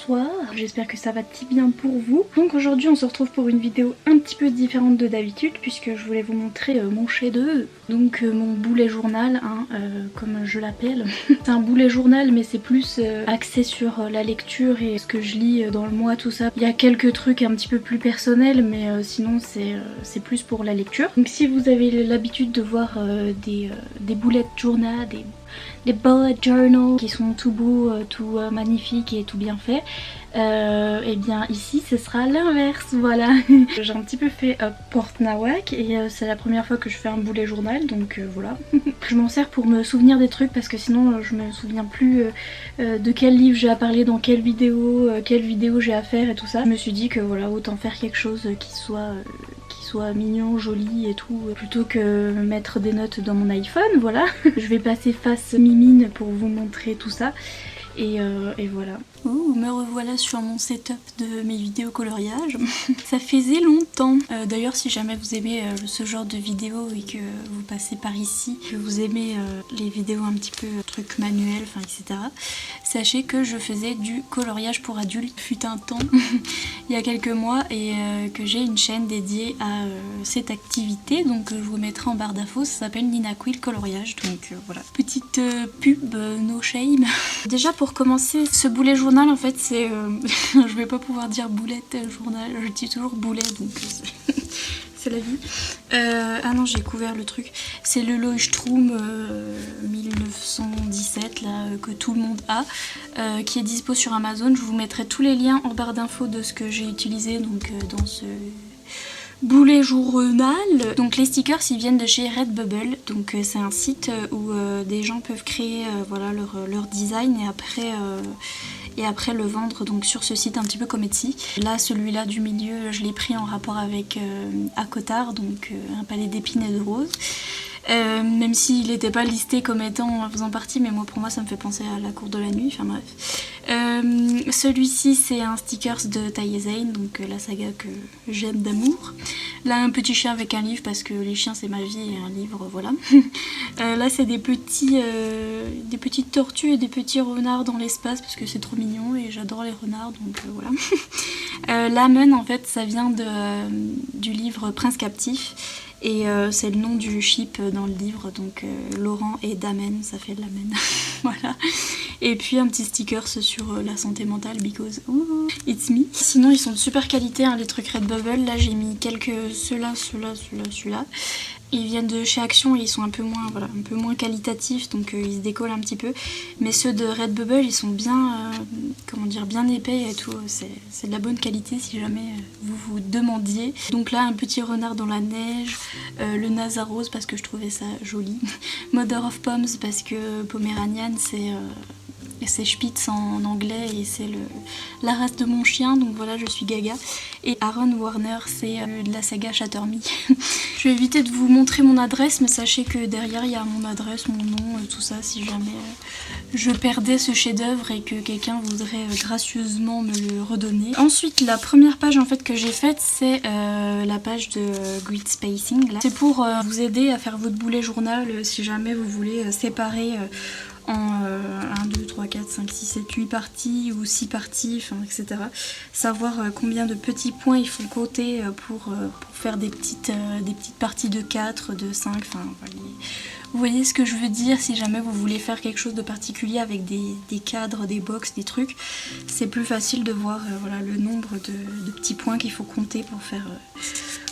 Bonsoir, j'espère que ça va si bien pour vous. Donc aujourd'hui on se retrouve pour une vidéo un petit peu différente de d'habitude puisque je voulais vous montrer mon chef-d'œuvre. Donc mon boulet journal, hein, comme je l'appelle. C'est un boulet journal mais c'est plus axé sur la lecture et ce que je lis dans le mois, tout ça. Il y a quelques trucs un petit peu plus personnels mais sinon c'est plus pour la lecture. Donc si vous avez l'habitude de voir des bullet journal, des bullet journals qui sont tout beaux, tout magnifiques et tout bien faits, et bien ici ce sera l'inverse, voilà. J'ai un petit peu fait porte-nawak et c'est la première fois que je fais un boulet journal, donc voilà. Je m'en sers pour me souvenir des trucs parce que sinon je me souviens plus de quel livre j'ai à parler dans quelle vidéo j'ai à faire et tout ça. Je me suis dit que voilà, autant faire quelque chose qui soit mignon, joli et tout, plutôt que mettre des notes dans mon iPhone, voilà. Je vais passer face mimine pour vous montrer tout ça. Et voilà. Ouh, me revoilà sur mon setup de mes vidéos coloriage. Ça faisait longtemps. D'ailleurs, si jamais vous aimez ce genre de vidéos et que vous passez par ici, que vous aimez les vidéos un petit peu trucs manuels, enfin etc., sachez que je faisais du coloriage pour adultes fut un temps, il y a quelques mois, et que j'ai une chaîne dédiée à cette activité. Donc je vous mettrai en barre d'infos, ça s'appelle Nina Quill Coloriage. Donc voilà, petite pub, no shame. Déjà pour commencer, ce boulet journal en fait c'est... je vais pas pouvoir dire boulette journal, je dis toujours boulet donc c'est la vie. Ah non, j'ai couvert le truc. C'est le Leuchtturm 1917 là, que tout le monde a, qui est dispo sur Amazon. Je vous mettrai tous les liens en barre d'infos de ce que j'ai utilisé donc dans ce boulet journal. Donc les stickers ils viennent de chez Redbubble, donc c'est un site où des gens peuvent créer voilà, leur design et après le vendre donc sur ce site un petit peu comme Etsy. Là celui-là du milieu je l'ai pris en rapport avec Akotard, donc un palais d'épines et de roses. Même s'il n'était pas listé comme étant faisant partie, mais moi pour moi ça me fait penser à la cour de la nuit, enfin bref. Celui-ci c'est un stickers de Taïe Zane, donc la saga que j'aime d'amour. Là un petit chien avec un livre parce que les chiens c'est ma vie et un livre voilà. Là c'est des petites tortues et des petits renards dans l'espace parce que c'est trop mignon et j'adore les renards donc voilà. L'amen en fait ça vient du livre Prince Captif. Et c'est le nom du ship dans le livre, donc Laurent et Damen, ça fait de l'amen. Voilà. Et puis un petit sticker sur la santé mentale, because it's me. Sinon ils sont de super qualité, hein, les trucs Redbubble. Là j'ai mis quelques... Ceux-là. Ils viennent de chez Action et ils sont un peu moins, voilà, un peu moins qualitatifs, donc ils se décollent un petit peu. Mais ceux de Redbubble, ils sont bien, comment dire, bien épais et tout. C'est de la bonne qualité si jamais vous vous demandiez. Donc là, un petit renard dans la neige, le Nasa rose parce que je trouvais ça joli. Mother of Poms parce que Poméranian c'est Spitz en anglais et c'est la race de mon chien, donc voilà, je suis gaga. Et Aaron Warner, c'est de la saga Shatter Me. Je vais éviter de vous montrer mon adresse, mais sachez que derrière il y a mon adresse, mon nom, tout ça, si jamais je perdais ce chef-d'œuvre et que quelqu'un voudrait gracieusement me le redonner. Ensuite, la première page en fait que j'ai faite, c'est la page de Grid Spacing. C'est pour vous aider à faire votre boulet journal si jamais vous voulez séparer en 1, 2, 3, 4, 5, 6, 7, 8 parties ou 6 parties, enfin, etc. Savoir combien de petits points il faut compter pour faire des petites parties de 4, de 5, enfin vous voyez ce que je veux dire. Si jamais vous voulez faire quelque chose de particulier avec des cadres, des box, des trucs, c'est plus facile de voir voilà, le nombre de petits points qu'il faut compter pour faire...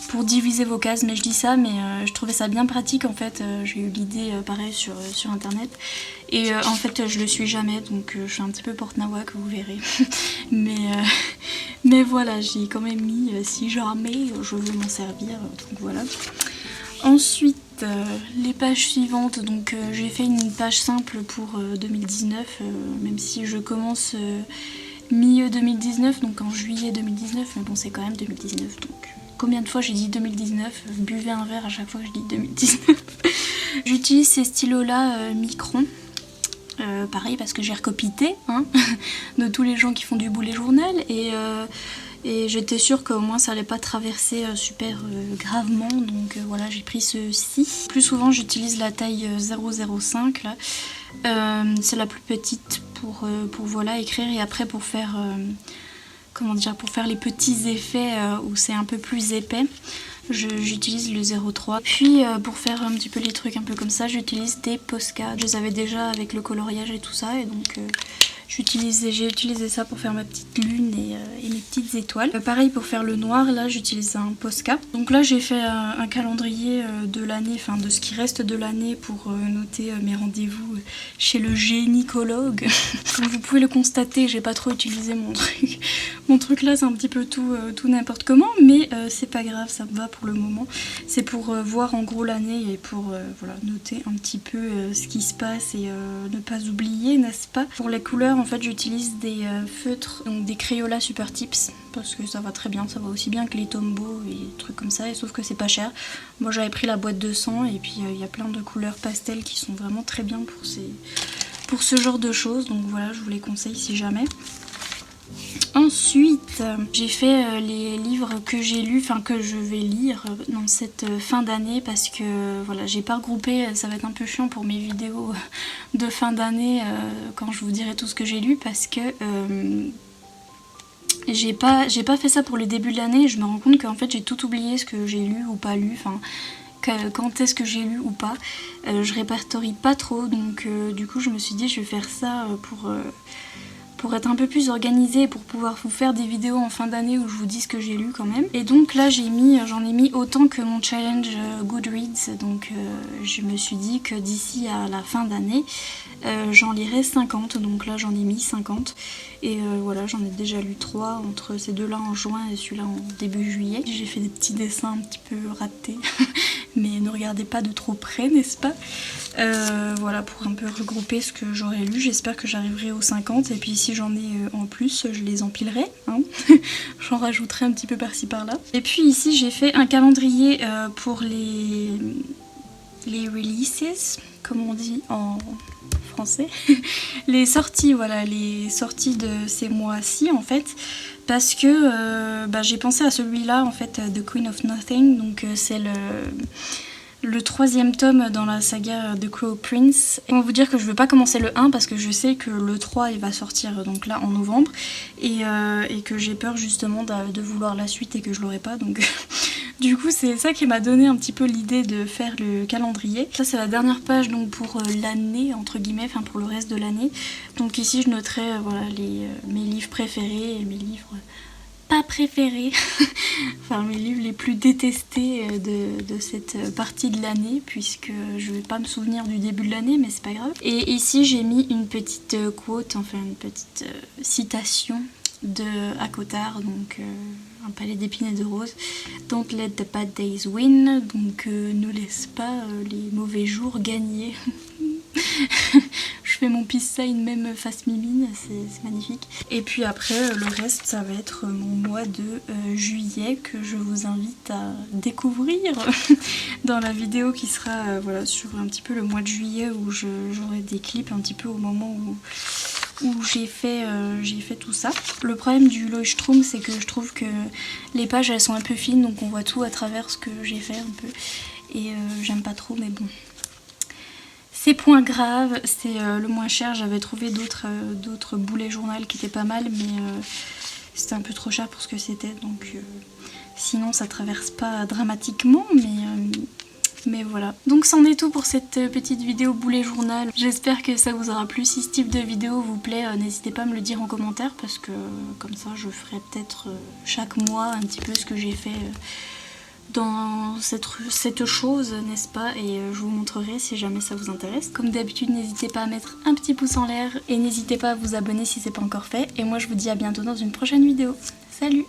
pour diviser vos cases, mais je dis ça, mais je trouvais ça bien pratique en fait. J'ai eu l'idée pareil sur internet et en fait je le suis jamais, donc je suis un petit peu porte-nawak, vous verrez. mais voilà, j'ai quand même mis si jamais je veux m'en servir, donc voilà. Ensuite les pages suivantes, donc j'ai fait une page simple pour 2019, même si je commence milieu 2019, donc en juillet 2019, mais bon c'est quand même 2019 donc... Combien de fois j'ai dit 2019? Buvez un verre à chaque fois que je dis 2019. J'utilise ces stylos-là Micron. Pareil parce que j'ai recopité hein, de tous les gens qui font du boulet journal. Et j'étais sûre qu'au moins ça allait pas traverser super gravement. Donc voilà, j'ai pris ceci. Plus souvent j'utilise la taille 0,05 là. C'est la plus petite pour voilà, écrire, et après pour faire comment dire, pour faire les petits effets où c'est un peu plus épais, j'utilise le 0,3. Puis pour faire un petit peu les trucs un peu comme ça, j'utilise des Posca. Je les avais déjà avec le coloriage et tout ça, et donc j'ai utilisé ça pour faire ma petite lune et mes petites étoiles. Pareil pour faire le noir, là j'utilise un Posca. Donc là j'ai fait un calendrier de l'année, enfin de ce qui reste de l'année pour noter mes rendez-vous chez le gynécologue. Comme vous pouvez le constater, j'ai pas trop utilisé mon truc. Mon truc là c'est un petit peu tout n'importe comment, mais c'est pas grave, ça me va pour le moment. C'est pour voir en gros l'année et pour voilà, noter un petit peu ce qui se passe et ne pas oublier, n'est-ce pas? Pour les couleurs, en fait j'utilise des feutres, donc des Crayola Super Tips, parce que ça va très bien, ça va aussi bien que les Tombow et des trucs comme ça, et sauf que c'est pas cher. Moi j'avais pris la boîte de 100 et puis il y a plein de couleurs pastel qui sont vraiment très bien pour ce genre de choses, donc voilà, je vous les conseille si jamais. Ensuite, j'ai fait les livres que j'ai lus, enfin que je vais lire dans cette fin d'année, parce que voilà, j'ai pas regroupé, ça va être un peu chiant pour mes vidéos de fin d'année quand je vous dirai tout ce que j'ai lu, parce que j'ai pas fait ça pour le début de l'année, et je me rends compte qu'en fait j'ai tout oublié, ce que j'ai lu ou pas lu, enfin quand est-ce que j'ai lu ou pas. Je répertorie pas trop, donc du coup je me suis dit je vais faire ça pour être un peu plus organisée, pour pouvoir vous faire des vidéos en fin d'année où je vous dis ce que j'ai lu quand même. Et donc là j'en ai mis autant que mon challenge Goodreads, donc je me suis dit que d'ici à la fin d'année j'en lirai 50, donc là j'en ai mis 50. Et voilà, j'en ai déjà lu 3 entre ces deux-là en juin et celui-là en début juillet. J'ai fait des petits dessins un petit peu ratés, mais ne regardez pas de trop près, n'est-ce pas? Voilà, pour un peu regrouper ce que j'aurais lu. J'espère que j'arriverai aux 50, et puis si j'en ai en plus, je les empilerai, hein. J'en rajouterai un petit peu par-ci par-là. Et puis ici j'ai fait un calendrier pour les releases, comme on dit en français. Les sorties, voilà, les sorties de ces mois-ci en fait, parce que j'ai pensé à celui-là en fait, The Queen of Nothing, donc c'est le 3e tome dans la saga The Crow Prince. Et on va vous dire que je veux pas commencer le 1 parce que je sais que le 3 il va sortir donc là en novembre, et que j'ai peur justement de vouloir la suite et que je l'aurai pas, donc du coup c'est ça qui m'a donné un petit peu l'idée de faire le calendrier. Ça c'est la dernière page donc pour l'année entre guillemets, enfin pour le reste de l'année. Donc ici je noterai voilà mes livres préférés et mes livres pas préférés, enfin mes livres les plus détestés de cette partie de l'année, puisque je vais pas me souvenir du début de l'année, mais c'est pas grave. Et ici j'ai mis une petite quote, enfin une petite citation de Akotard, donc un palais d'épines et de roses. Don't let the bad days win, donc ne laisse pas les mauvais jours gagner. Je fais mon peace sign même face mimine, c'est magnifique. Et puis après le reste ça va être mon mois de juillet que je vous invite à découvrir dans la vidéo qui sera voilà, sur un petit peu le mois de juillet, où j'aurai des clips un petit peu au moment où j'ai fait tout ça. Le problème du Leuchtturm, c'est que je trouve que les pages elles sont un peu fines, donc on voit tout à travers ce que j'ai fait un peu, et j'aime pas trop, mais bon. C'est point grave, c'est le moins cher. J'avais trouvé d'autres boulets journal qui étaient pas mal, mais c'était un peu trop cher pour ce que c'était, donc sinon ça traverse pas dramatiquement, mais voilà. Donc c'en est tout pour cette petite vidéo boulet journal. J'espère que ça vous aura plu. Si ce type de vidéo vous plaît, n'hésitez pas à me le dire en commentaire, parce que comme ça je ferai peut-être chaque mois un petit peu ce que j'ai fait dans cette chose, n'est-ce pas, et je vous montrerai si jamais ça vous intéresse. Comme d'habitude, n'hésitez pas à mettre un petit pouce en l'air et n'hésitez pas à vous abonner si c'est pas encore fait. Et moi je vous dis à bientôt dans une prochaine vidéo. Salut!